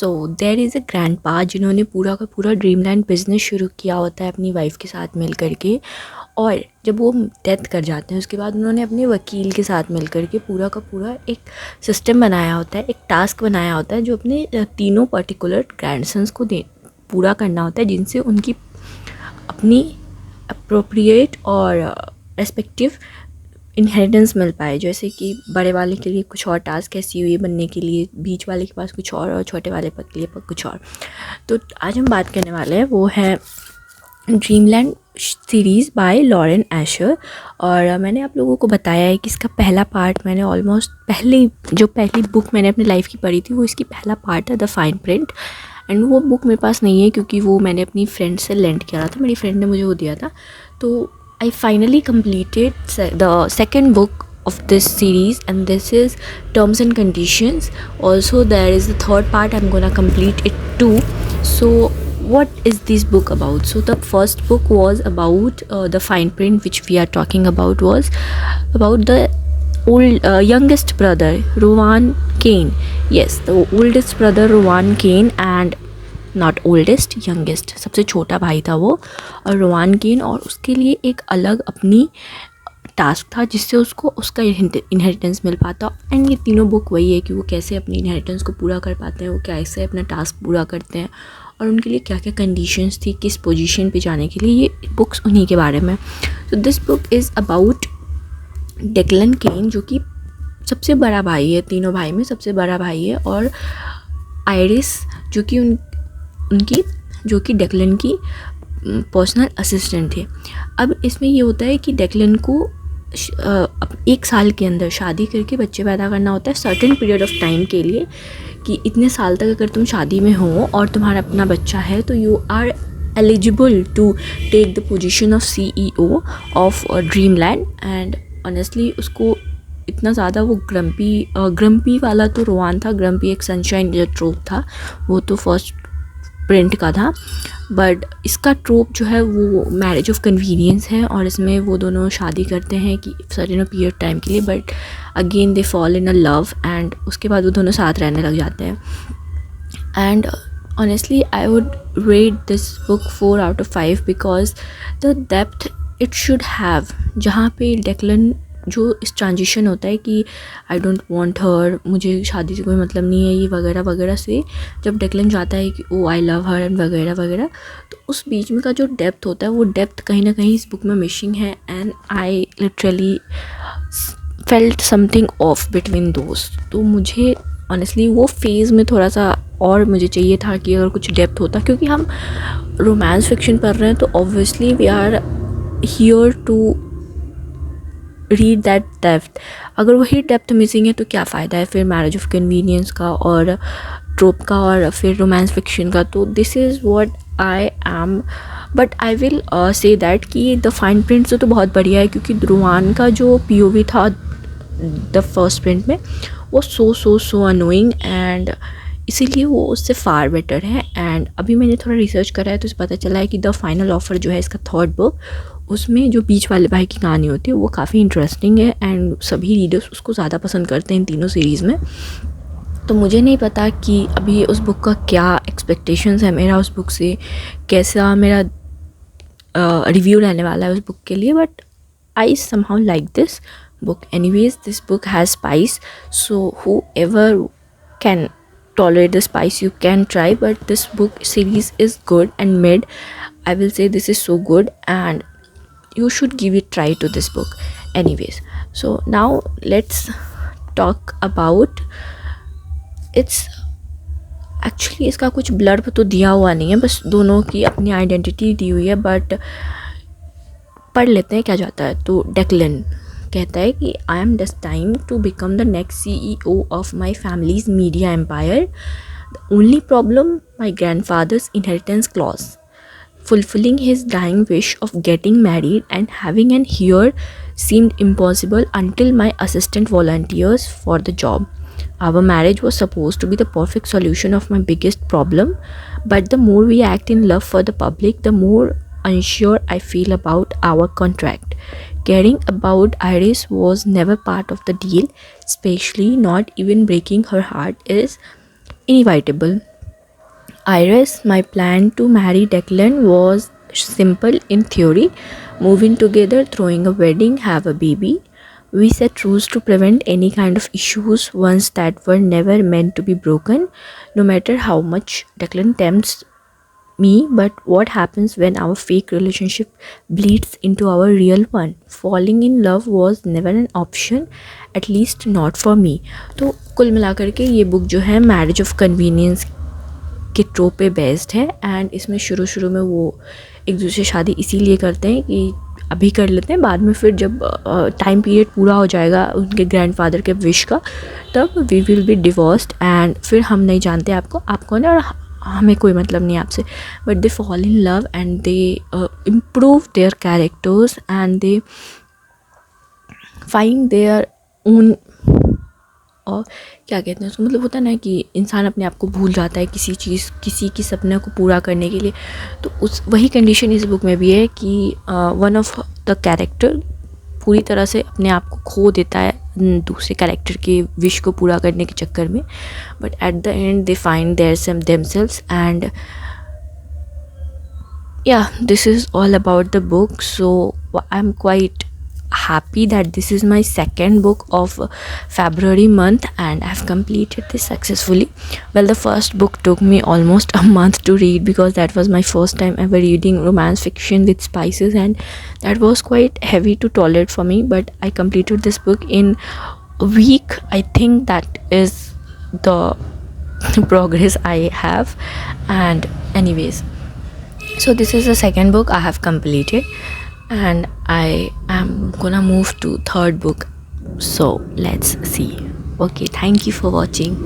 So there is a grandpa जिन्होंने पूरा का पूरा ड्रीमलैंड बिजनेस शुरू किया होता है अपनी वाइफ के साथ मिल करके, और जब वो डेथ कर जाते हैं उसके बाद उन्होंने अपने वकील के साथ मिल करके पूरा का पूरा एक सिस्टम बनाया होता है, एक टास्क बनाया होता है जो अपने तीनों पर्टिकुलर ग्रैंडसन्स को दे पूरा करना होता है, जिनसे उनकी अपनी अप्रोप्रिएट और रेस्पेक्टिव इनहेरिटेंस मिल पाए। जैसे कि बड़े वाले के लिए कुछ और टास्क है सीईओ बनने के लिए, बीच वाले के पास कुछ और छोटे वाले के लिए कुछ और। तो आज हम बात करने वाले हैं वो है Dreamland series by Lauren Asher. और मैंने आप लोगों को बताया है कि इसका पहला पार्ट मैंने ऑलमोस्ट पहली बुक मैंने अपनी लाइफ की पढ़ी थी वो इसकी पहला पार्ट है द फाइन प्रिंट। एंड वो बुक मेरे पास नहीं है क्योंकि वो मैंने अपनी फ्रेंड से लेंट किया था, मेरी फ्रेंड ने मुझे वो दिया था। तो I finally completed the second book of this series, and this is Terms and Conditions. Also there is the third part, I'm gonna complete it too. So what is this book about? So the first book was about the fine print, which we are talking about was about the youngest brother Rowan Kane. Yes, the oldest brother Rowan Kane, and not oldest, youngest, सबसे छोटा भाई था वो, और रोवान केन। और उसके लिए एक अलग अपनी टास्क था जिससे उसको उसका इनहेरिटेंस मिल पाता। एंड ये तीनों बुक वही है कि वो कैसे अपनी इनहेरिटेंस को पूरा कर पाते हैं, वो कैसे अपना टास्क पूरा करते हैं, और उनके लिए क्या क्या कंडीशंस थी किस पोजीशन पे जाने के लिए, ये बुक्स उन्हीं के बारे में। तो this book is about Declan Kane जो कि सबसे बड़ा भाई है, तीनों भाई में सबसे बड़ा भाई है, और आयरिस जो कि जो कि डेक्लन की पर्सनल असिस्टेंट थे। अब इसमें ये होता है कि डेक्लन को 1 साल के अंदर शादी करके बच्चे पैदा करना होता है सर्टेन पीरियड ऑफ टाइम के लिए, कि इतने साल तक अगर तुम शादी में हो और तुम्हारा अपना बच्चा है तो you are eligible to take the position of CEO of Dreamland. And honestly उसको इतना ज़्यादा वो ग्रम्पी वाला तो रोवान था, ग्रम्पी एक सनशाइन जो ट्रोप था वो तो फर्स्ट प्रिंट का था, बट इसका ट्रोप जो है वो मैरिज ऑफ कन्वीनियंस है, और इसमें वो दोनों शादी करते हैं कि सर्टेन पीरियड टाइम के लिए, but again they fall in a love, and उसके बाद वो दोनों साथ रहने लग जाते हैं। And honestly I would rate this book 4 out of 5 because the depth it should have, जहाँ पे डेक्लन जो इस ट्रांजिशन होता है कि आई डोंट वांट हर, मुझे शादी से कोई मतलब नहीं है ये वगैरह वगैरह, से जब डेक्लन जाता है कि ओ आई लव हर एंड वगैरह वगैरह, तो उस बीच में का जो डेप्थ होता है वो डेप्थ कहीं ना कहीं इस बुक में मिसिंग है। And I literally felt something of between दोस्त। तो मुझे ऑनेस्टली वो फेज़ में थोड़ा सा और मुझे चाहिए था कि अगर कुछ डेप्थ होता, क्योंकि हम रोमांस फिक्शन पढ़ रहे हैं तो obviously we are here to read that depth. अगर वही डेप्थ मिसिंग है तो क्या फ़ायदा है फिर मैरिज ऑफ कन्वीनियंस का और ट्रोप का और फिर रोमांस फिक्शन का। तो this is what I am, but I will say that कि द फाइन प्रिंट से तो बहुत बढ़िया है, क्योंकि रोवान का जो POV था द फर्स्ट प्रिंट में वो सो अनोइंग, एंड इसीलिए वो उससे फार बेटर है। एंड अभी मैंने थोड़ा रिसर्च करा है तो इसे पता चला है कि द फाइनल ऑफर जो है इसका थर्ड बुक, उसमें जो बीच वाले भाई की कहानी होती है वो काफ़ी इंटरेस्टिंग है, एंड सभी रीडर्स उसको ज़्यादा पसंद करते हैं इन तीनों सीरीज़ में। तो मुझे नहीं पता कि अभी उस बुक का क्या एक्सपेक्टेशंस है मेरा उस बुक से, कैसा मेरा रिव्यू रहने वाला है उस बुक के लिए, but I somehow like this book. Anyways, this book has spice, so whoever can tolerate the spice you can try, but this book series is good and mid. I will say this is so good and you should give it try to this book. Anyways, so now let's talk about its actually इसका कुछ blurb तो दिया हुआ नहीं है, बस दोनों की अपनी आइडेंटिटी दी हुई है, बट पढ़ लेते हैं क्या जाता है। तो डेक्लन कहता है कि I am destined to become the next CEO of my family's media empire. The only problem my grandfather's inheritance clause, fulfilling his dying wish of getting married and having an heir seemed impossible until my assistant volunteers for the job. Our marriage was supposed to be the perfect solution of my biggest problem, but the more we act in love for the public, the more unsure I feel about our contract. Caring about Iris was never part of the deal, especially not even breaking her heart is inevitable. Iris, my plan to marry Declan was simple in theory: move in together, throwing a wedding, have a baby. We set rules to prevent any kind of issues, ones that were never meant to be broken, no matter how much Declan tempts me. But what happens when our fake relationship bleeds into our real one? Falling in love was never an option, at least not for me. तो कुल मिलाकर के ये book जो है marriage of convenience के ट्रोप पे based है। एंड इसमें शुरू में वो एक दूसरे से शादी इसीलिए करते हैं कि अभी कर लेते हैं, बाद में फिर जब टाइम पीरियड पूरा हो जाएगा उनके ग्रैंडफादर के विश का, तब we will be divorced and फिर हम नहीं जानते आपको, आप कौन है और हमें कोई मतलब नहीं आपसे। But they fall in love and they improve their characters and they find their own, और क्या कहते हैं उसको, मतलब होता है ना कि इंसान अपने आप को भूल जाता है किसी चीज़, किसी की सपने को पूरा करने के लिए। तो उस वही कंडीशन इस बुक में भी है कि वन ऑफ द कैरेक्टर पूरी तरह से अपने आप को खो देता है दूसरे कैरेक्टर के विश को पूरा करने के चक्कर में, but at the and they find themselves and yeah, this is all about the book. So I'm quite happy that this is my second book of February month and I've completed this successfully. Well, the first book took me almost a month to read because that was my first time ever reading romance fiction with spices, and that was quite heavy to tolerate for me, but I completed this book in a week. I think that is the progress I have. And anyways, so this is the second book I have completed and I am gonna move to third book. So let's see. Okay, thank you for watching.